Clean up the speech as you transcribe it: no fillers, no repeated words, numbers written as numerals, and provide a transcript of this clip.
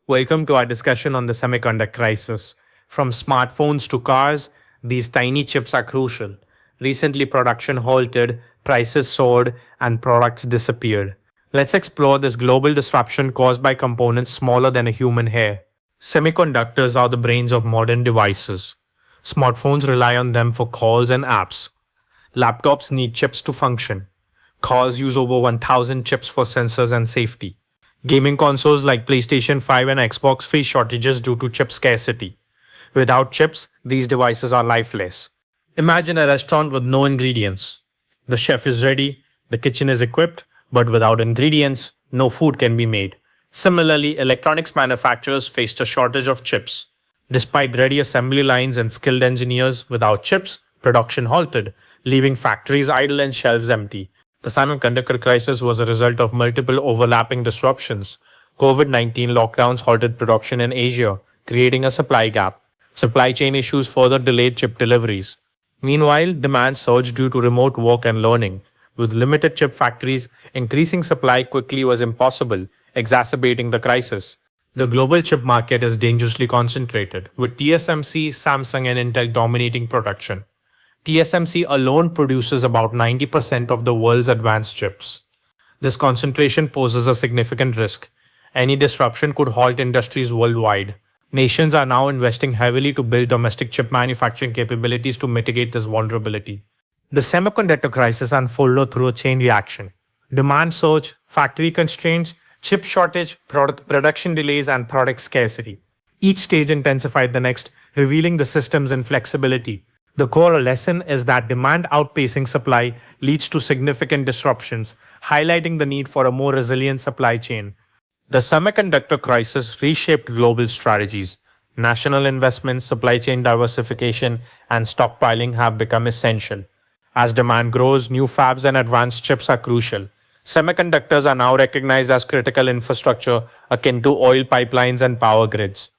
Welcome to our discussion on the semiconductor crisis. From smartphones to cars, these tiny chips are crucial. Recently, production halted, prices soared, and products disappeared. Let's explore this global disruption caused by components smaller than a human hair. Semiconductors are the brains of modern devices. Smartphones rely on them for calls and apps. Laptops need chips to function. Cars use over 1,000 chips for sensors and safety. Gaming consoles like PlayStation 5 and Xbox face shortages due to chip scarcity. Without chips, these devices are lifeless. Imagine a restaurant with no ingredients. The chef is ready, the kitchen is equipped, but without ingredients, no food can be made. Similarly, electronics manufacturers faced a shortage of chips. Despite ready assembly lines and skilled engineers, without chips, production halted, leaving factories idle and shelves empty. The semiconductor crisis was a result of multiple overlapping disruptions. COVID-19 lockdowns halted production in Asia, creating a supply gap. Supply chain issues further delayed chip deliveries. Meanwhile, demand surged due to remote work and learning. With limited chip factories, increasing supply quickly was impossible, exacerbating the crisis. The global chip market is dangerously concentrated, with TSMC, Samsung, and Intel dominating production. TSMC alone produces about 90% of the world's advanced chips. This concentration poses a significant risk. Any disruption could halt industries worldwide. Nations are now investing heavily to build domestic chip manufacturing capabilities to mitigate this vulnerability. The semiconductor crisis unfolded through a chain reaction. Demand surge, factory constraints, chip shortage, production delays, and product scarcity. Each stage intensified the next, revealing the system's inflexibility. The core lesson is that demand outpacing supply leads to significant disruptions, highlighting the need for a more resilient supply chain. The semiconductor crisis reshaped global strategies. National investments, supply chain diversification, and stockpiling have become essential. As demand grows, new fabs and advanced chips are crucial. Semiconductors are now recognized as critical infrastructure akin to oil pipelines and power grids.